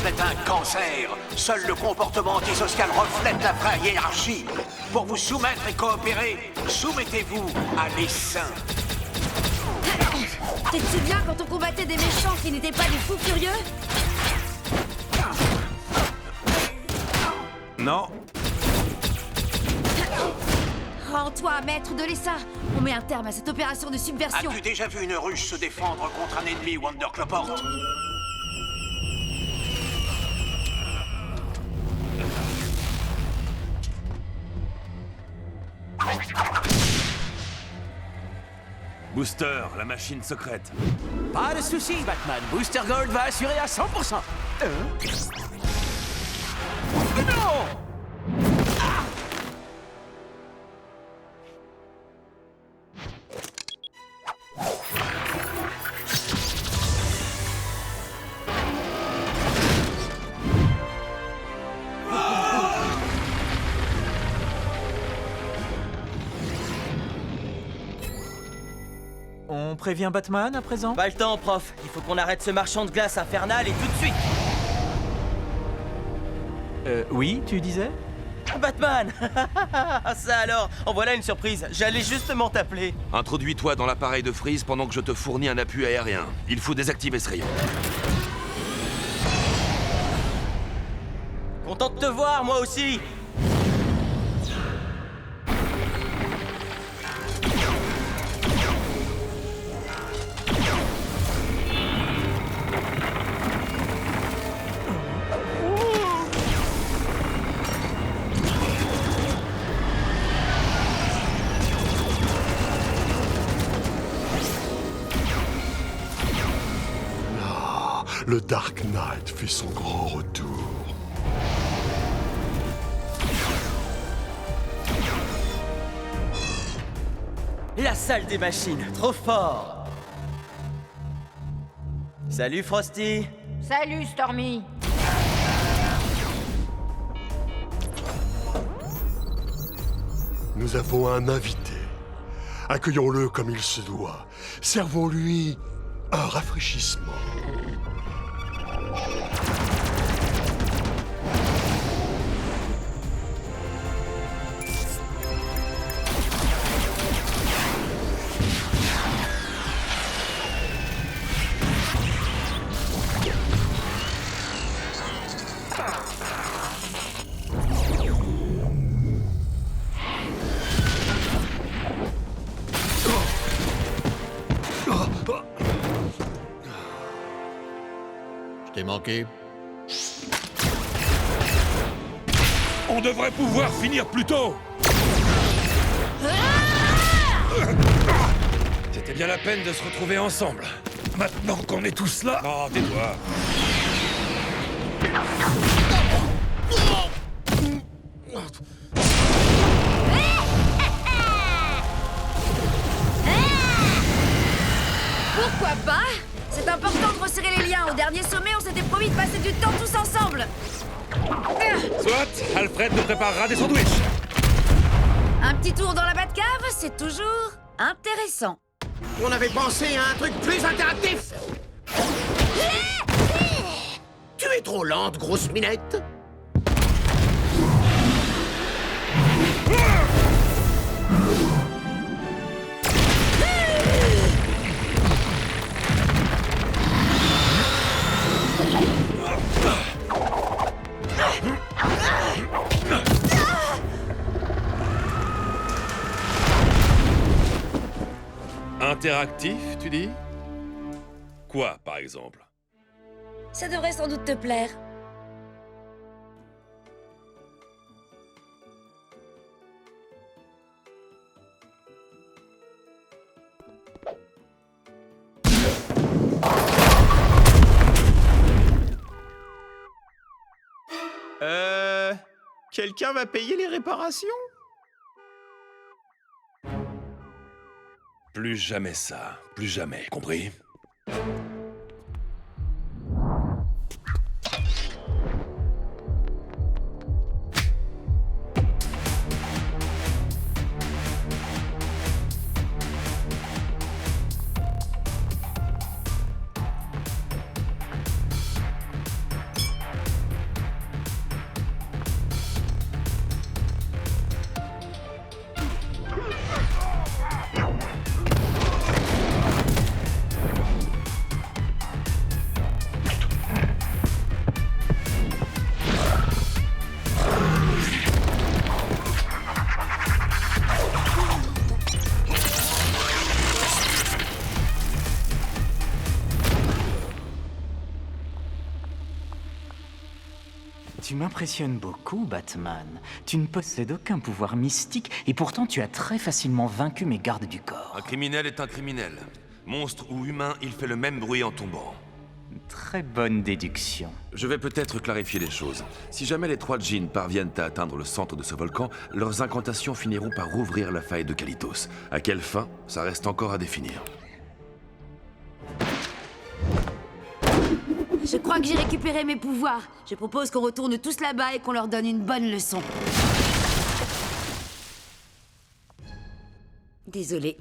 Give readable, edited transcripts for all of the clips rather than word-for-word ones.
reflète un cancer. Seul le comportement antisocial reflète la vraie hiérarchie. Pour vous soumettre et coopérer, soumettez-vous à l'essaim. T'es-tu bien quand on combattait des méchants qui n'étaient pas des fous furieux? Non. Rends-toi maître de l'Essa. On met un terme à cette opération de subversion. As-tu déjà vu une ruche se défendre contre un ennemi Wondercloport? Booster, la machine secrète. Pas de soucis, Batman. Booster Gold va assurer à 100%. Non! On prévient Batman à présent? Pas le temps, prof. Il faut qu'on arrête ce marchand de glace infernal et tout de suite. Oui, tu disais? Batman! Ça alors, en voilà une surprise. J'allais justement t'appeler. Introduis-toi dans l'appareil de Freeze pendant que je te fournis un appui aérien. Il faut désactiver ce rayon. Content de te voir, moi aussi. Le Dark Knight fait son grand retour. La salle des machines, trop fort. Salut, Frosty. Salut, Stormy. Nous avons un invité. Accueillons-le comme il se doit. Servons-lui un rafraîchissement. T'es manqué? On devrait pouvoir finir plus tôt. C'était bien la peine de se retrouver ensemble. Maintenant qu'on est tous là... Oh, tais-toi. Pourquoi pas? C'est important de resserrer les liens. Au dernier sommet, on s'était promis de passer du temps tous ensemble. Soit, Alfred nous préparera des sandwichs. Un petit tour dans la Batcave, c'est toujours intéressant. On avait pensé à un truc plus interactif. Tu es trop lente, grosse minette. Interactif, tu dis? Quoi, par exemple? Ça devrait sans doute te plaire. Quelqu'un va payer les réparations? Plus jamais ça. Plus jamais, compris? Tu m'impressionnes beaucoup, Batman. Tu ne possèdes aucun pouvoir mystique et pourtant tu as très facilement vaincu mes gardes du corps. Un criminel est un criminel. Monstre ou humain, il fait le même bruit en tombant. Très bonne déduction. Je vais peut-être clarifier les choses. Si jamais les 3 djinns parviennent à atteindre le centre de ce volcan, leurs incantations finiront par rouvrir la faille de Kalitos. À quelle fin, ça reste encore à définir. Je crois que j'ai récupéré mes pouvoirs. Je propose qu'on retourne tous là-bas et qu'on leur donne une bonne leçon. Désolée.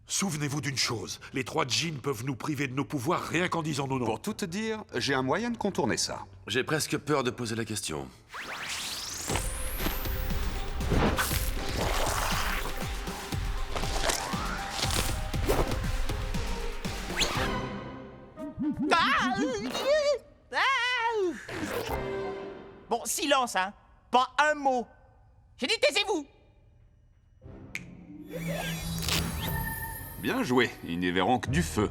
Souvenez-vous d'une chose, les 3 djinns peuvent nous priver de nos pouvoirs rien qu'en disant nos noms. Pour tout te dire, j'ai un moyen de contourner ça. J'ai presque peur de poser la question. Bon, silence, hein. Pas un mot. J'ai dit taisez-vous. Bien joué, ils n'y verront que du feu.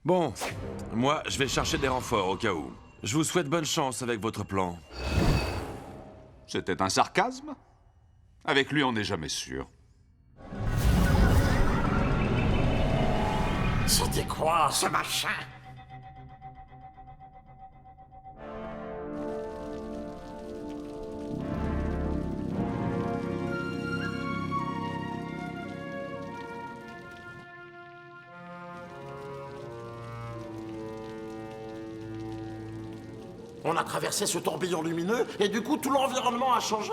Bon, moi, je vais chercher des renforts au cas où. Je vous souhaite bonne chance avec votre plan. C'était un sarcasme? Avec lui, on n'est jamais sûr. C'était quoi, ce machin? On a traversé ce tourbillon lumineux et du coup tout l'environnement a changé.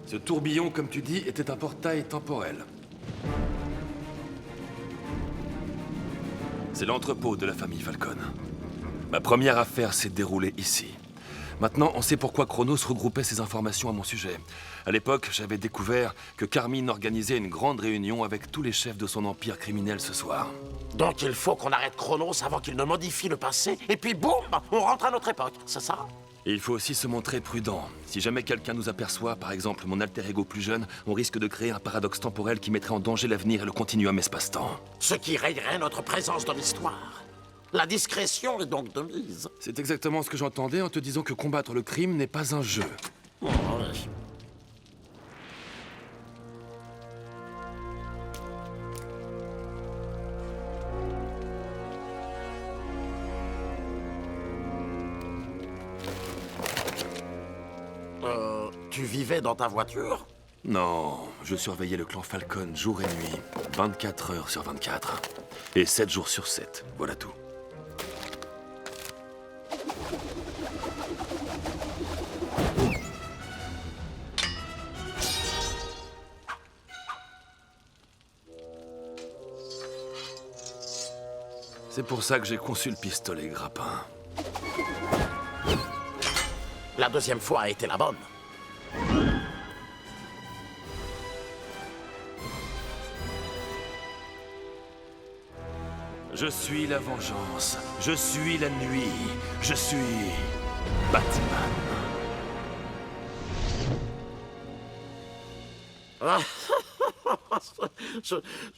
Ce tourbillon, comme tu dis, était un portail temporel. C'est l'entrepôt de la famille Falcon. Ma première affaire s'est déroulée ici. Maintenant, on sait pourquoi Chronos regroupait ces informations à mon sujet. À l'époque, j'avais découvert que Carmine organisait une grande réunion avec tous les chefs de son empire criminel ce soir. Donc il faut qu'on arrête Chronos avant qu'il ne modifie le passé, et puis boum, on rentre à notre époque, c'est ça? Et il faut aussi se montrer prudent. Si jamais quelqu'un nous aperçoit, par exemple mon alter ego plus jeune, on risque de créer un paradoxe temporel qui mettrait en danger l'avenir et le continuum espace-temps. Ce qui rayerait notre présence dans l'histoire. La discrétion est donc de mise. C'est exactement ce que j'entendais en te disant que combattre le crime n'est pas un jeu. Oh, oui. Tu vivais dans ta voiture? Non, je surveillais le clan Falcon jour et nuit, 24 heures sur 24. Et 7 jours sur 7, voilà tout. C'est pour ça que j'ai conçu le pistolet grappin. La deuxième fois a été la bonne. Je suis la vengeance, je suis la nuit, je suis Batman.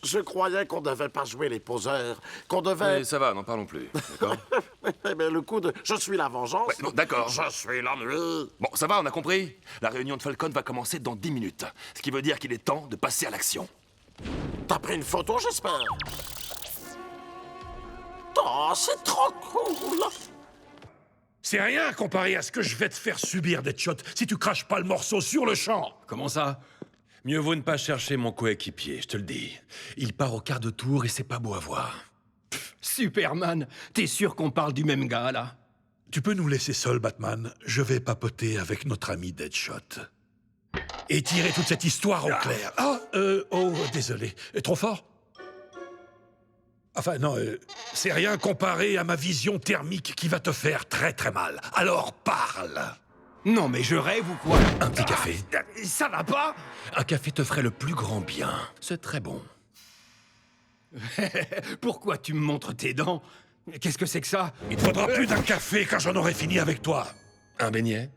Je croyais qu'on devait pas jouer les poseurs, qu'on devait... Mais ça va, n'en parlons plus, d'accord? Mais le coup de « je suis la vengeance Ouais, bon, d'accord. Je suis la nuit ». Bon, ça va, on a compris. La réunion de Falcon va commencer dans 10 minutes. Ce qui veut dire qu'il est temps de passer à l'action. T'as pris une photo, j'espère? Oh, c'est trop cool! C'est rien comparé à ce que je vais te faire subir, Deadshot, si tu craches pas le morceau sur le champ. Comment ça? Mieux vaut ne pas chercher mon coéquipier, je te le dis. Il part au quart de tour et c'est pas beau à voir. Superman, t'es sûr qu'on parle du même gars, là? Tu peux nous laisser seuls, Batman. Je vais papoter avec notre ami Deadshot. Et tirer toute cette histoire au clair. Oh, désolé. Trop fort? Enfin, non, c'est rien comparé à ma vision thermique qui va te faire très très mal. Alors parle! Non, mais je rêve ou quoi? Un petit café. Ça va pas? Un café te ferait le plus grand bien. C'est très bon. Pourquoi tu me montres tes dents? Qu'est-ce que c'est que ça? Il te faudra plus d'un café quand j'en aurai fini avec toi. Un beignet?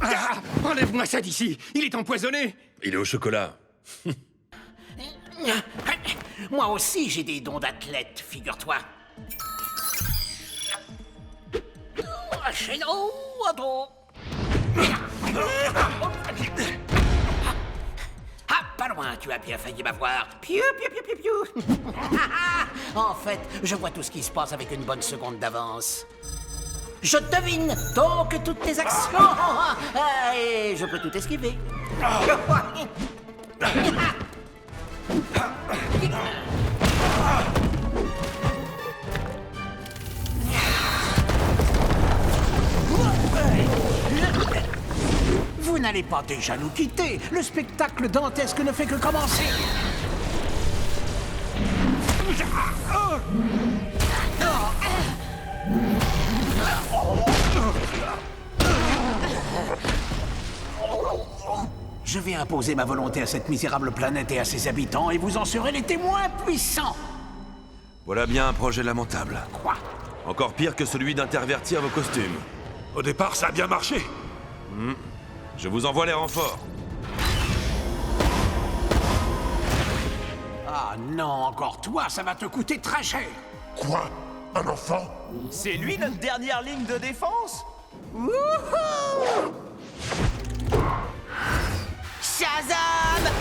Ah, enlève-moi ça d'ici! Il est empoisonné! Il est au chocolat. Moi aussi, j'ai des dons d'athlète, figure-toi. Ah, pas loin, tu as bien failli m'avoir. Piou, piou, piou, piou, piou. En fait, je vois tout ce qui se passe avec une bonne seconde d'avance. Je devine donc toutes tes actions. Et je peux tout esquiver. Vous n'allez pas déjà nous quitter. Le spectacle dantesque ne fait que commencer. Je vais imposer ma volonté à cette misérable planète et à ses habitants, et vous en serez les témoins puissants. Voilà bien un projet lamentable. Quoi? Encore pire que celui d'intervertir vos costumes. Au départ, ça a bien marché. Je vous envoie les renforts. Ah non, encore toi, ça va te coûter très cher. Quoi? Un enfant? C'est lui notre dernière ligne de défense? Wouhou! Shazam!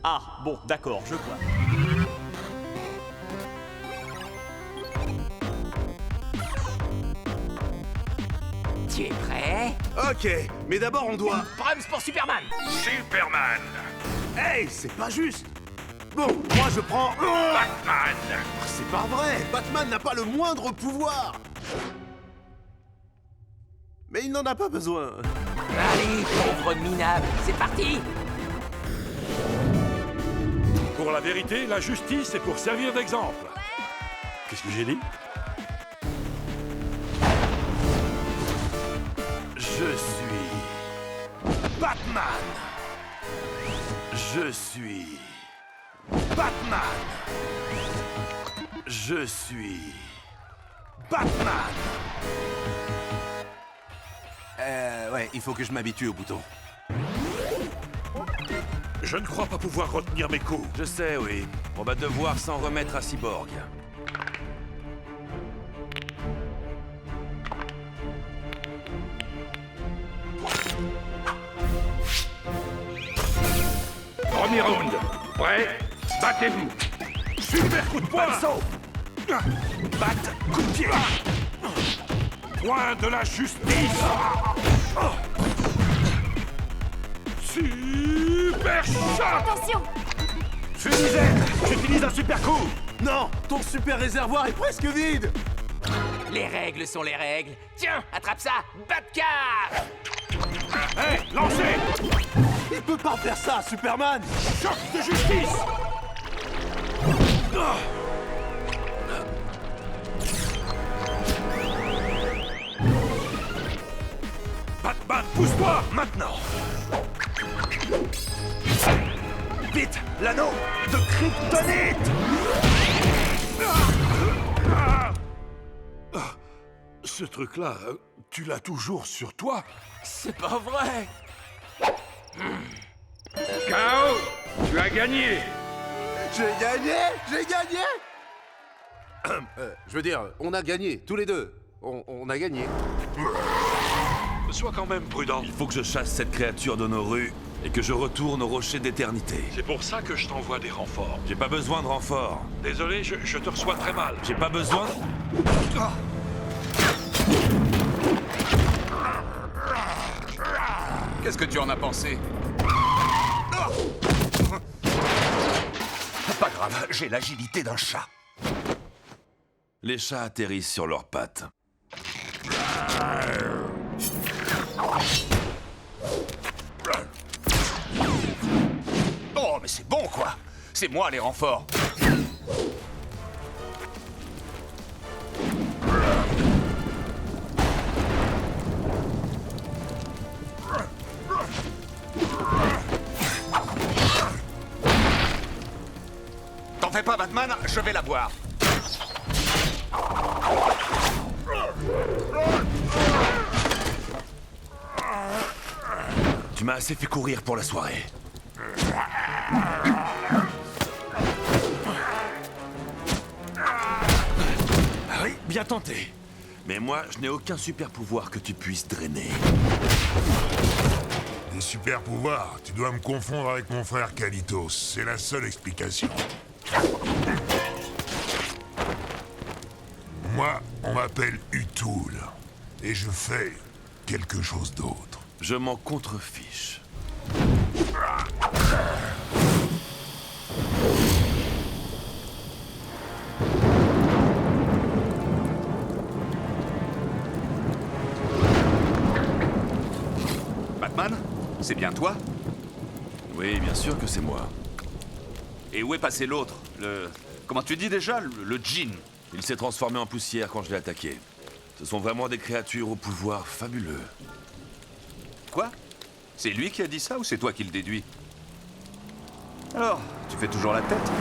Ah, bon, d'accord, je vois. Tu es prêt? Ok, mais d'abord on doit... Brahms pour Superman. Superman. Hey, c'est pas juste. Bon, moi je prends... Batman. C'est pas vrai, Batman n'a pas le moindre pouvoir. Mais il n'en a pas besoin. Allez, pauvre minable, c'est parti! Pour la vérité, la justice est pour servir d'exemple. Qu'est-ce que j'ai dit? Je suis... Batman. Je suis... Batman. Je suis... Batman. Ouais, il faut que je m'habitue au bouton. Je ne crois pas pouvoir retenir mes coups. Je sais, oui. On va devoir s'en remettre à Cyborg. Premier round. Prêt? Battez-vous. Super coup de poing. Batte, coup de pied. Point de la justice. Super shot. Attention! Fumigène, j'utilise un super coup. Non, ton super réservoir est presque vide. Les règles sont les règles. Tiens, attrape ça! Batcar! Hé, lancez. Il peut pas faire ça, Superman. Choc de justice. Batman, pousse-toi, maintenant. Vite, l'anneau de kryptonite. Ce truc-là, tu l'as toujours sur toi? C'est pas vrai! K.O. Tu as gagné. J'ai gagné. Je veux dire, on a gagné, tous les deux. On a gagné. Sois quand même prudent. Il faut que je chasse cette créature de nos rues et que je retourne au rocher d'éternité. C'est pour ça que je t'envoie des renforts. J'ai pas besoin de renfort. Désolé, je te reçois très mal. J'ai pas besoin... Qu'est-ce que tu en as pensé? Pas grave, j'ai l'agilité d'un chat. Les chats atterrissent sur leurs pattes. Oh, mais c'est bon, quoi! C'est moi, les renforts! T'en fais pas, Batman, je vais la boire. Tu m'as assez fait courir pour la soirée. Bien tenté. Mais moi, je n'ai aucun super pouvoir que tu puisses drainer. Des super pouvoirs, tu dois me confondre avec mon frère Kalitos. C'est la seule explication. Moi, on m'appelle Utul. Et je fais quelque chose d'autre. Je m'en contrefiche. Batman? C'est bien toi? Oui, bien sûr que c'est moi. Et où est passé l'autre? Comment tu dis déjà? Le djinn? Il s'est transformé en poussière quand je l'ai attaqué. Ce sont vraiment des créatures au pouvoir fabuleux. Quoi? C'est lui qui a dit ça ou c'est toi qui le déduis? Alors, tu fais toujours la tête?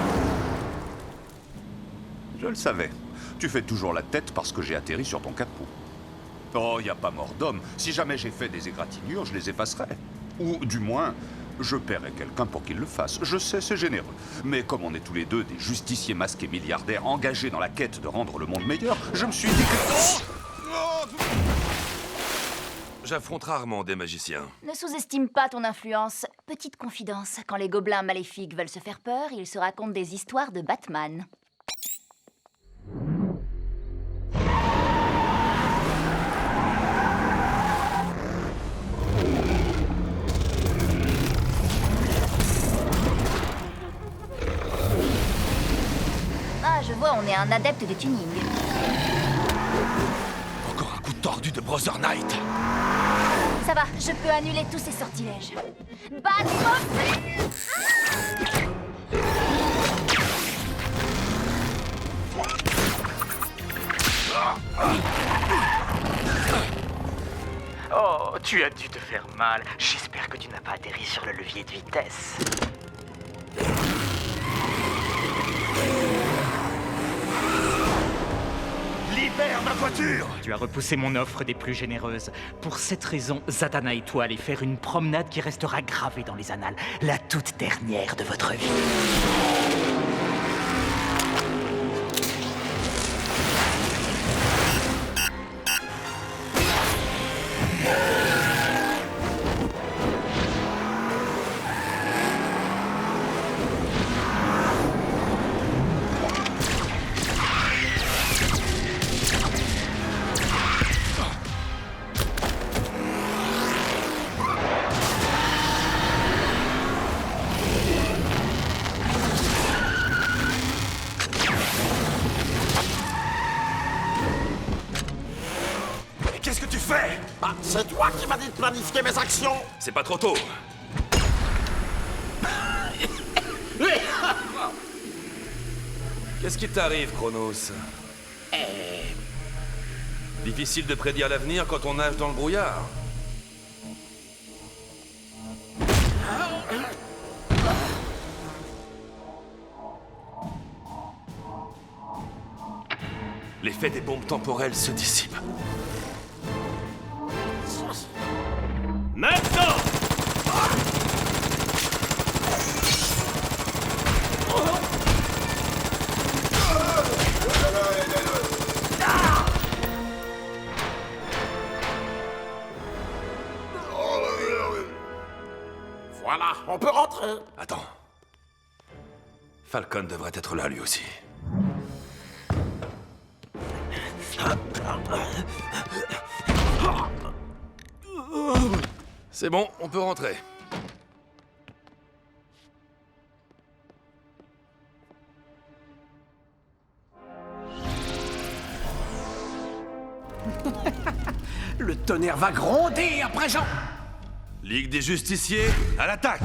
Je le savais. Tu fais toujours la tête parce que j'ai atterri sur ton capot. Oh, y a pas mort d'homme. Si jamais j'ai fait des égratignures, je les effacerais. Ou, du moins, je paierais quelqu'un pour qu'il le fasse. Je sais, c'est généreux. Mais comme on est tous les deux des justiciers masqués milliardaires engagés dans la quête de rendre le monde meilleur, je me suis dit que... J'affronte rarement des magiciens. Ne sous-estime pas ton influence. Petite confidence, quand les gobelins maléfiques veulent se faire peur, ils se racontent des histoires de Batman. Ah, je vois, on est un adepte du tuning. Encore un coup tordu de Brother Knight. Ça va, je peux annuler tous ces sortilèges. Batman! Oh, tu as dû te faire mal. J'espère que tu n'as pas atterri sur le levier de vitesse. Libère ma voiture! Tu as repoussé mon offre des plus généreuses. Pour cette raison, Zatanna et toi allez faire une promenade qui restera gravée dans les annales. La toute dernière de votre vie. Qu'est-ce que tu fais? Bah, c'est toi qui m'as dit de planifier mes actions. C'est pas trop tôt. Qu'est-ce qui t'arrive, Chronos? Difficile de prédire l'avenir quand on nage dans le brouillard. L'effet des bombes temporelles se dissipe. Maintenant! Voilà, on peut rentrer. Attends. Falcon devrait être là, lui aussi. C'est bon, on peut rentrer. Le tonnerre va gronder à présent. Ligue des Justiciers, à l'attaque!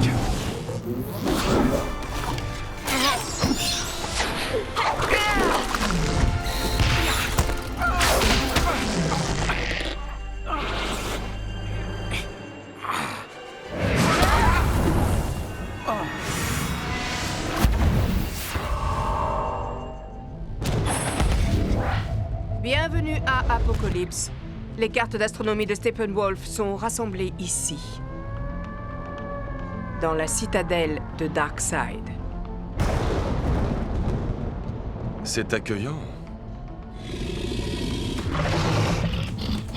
Bienvenue à Apocalypse. Les cartes d'astronomie de Steppenwolf sont rassemblées ici, dans la citadelle de Darkseid. C'est accueillant.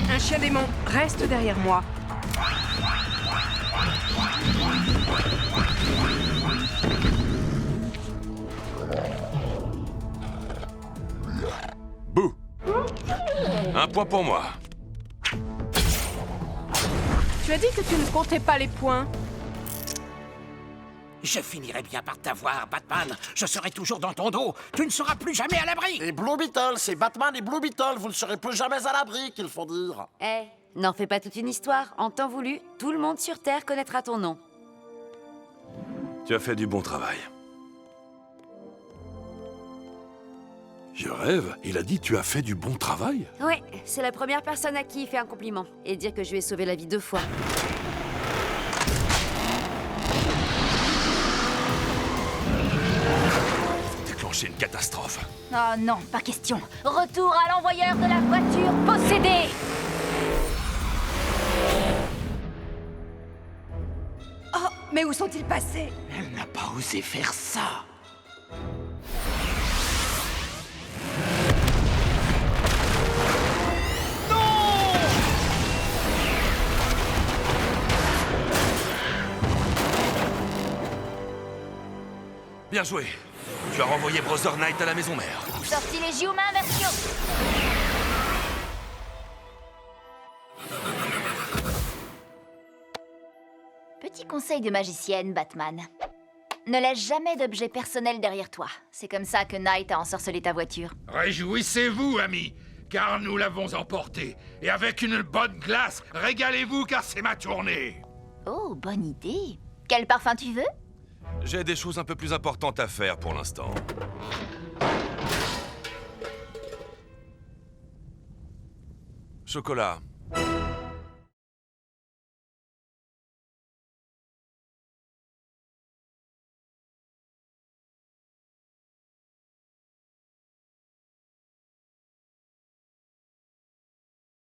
Un chien démon, reste derrière moi. Bouh! Un point pour moi. Tu as dit que tu ne comptais pas les points. Je finirai bien par t'avoir, Batman. Je serai toujours dans ton dos. Tu ne seras plus jamais à l'abri. Et Blue Beetle, c'est Batman et Blue Beetle. Vous ne serez plus jamais à l'abri, qu'il faut dire. Eh, n'en fais pas toute une histoire. En temps voulu, tout le monde sur Terre connaîtra ton nom. Tu as fait du bon travail. Je rêve. Il a dit tu as fait du bon travail. Ouais, c'est la première personne à qui il fait un compliment. Et dire que je lui ai sauvé la vie 2 fois. Déclencher une catastrophe. Oh non, pas question. Retour à l'envoyeur de la voiture possédée. Oh, mais où sont-ils passés? Elle n'a pas osé faire ça. Bien joué. Tu as renvoyé Brother Knight à la maison mère. Sortilège humain version. Petit conseil de magicienne, Batman. Ne laisse jamais d'objets personnels derrière toi. C'est comme ça que Knight a ensorcelé ta voiture. Réjouissez-vous, amis, car nous l'avons emporté. Et avec une bonne glace, régalez-vous, car c'est ma tournée. Oh, bonne idée. Quel parfum tu veux? J'ai des choses un peu plus importantes à faire pour l'instant. Chocolat.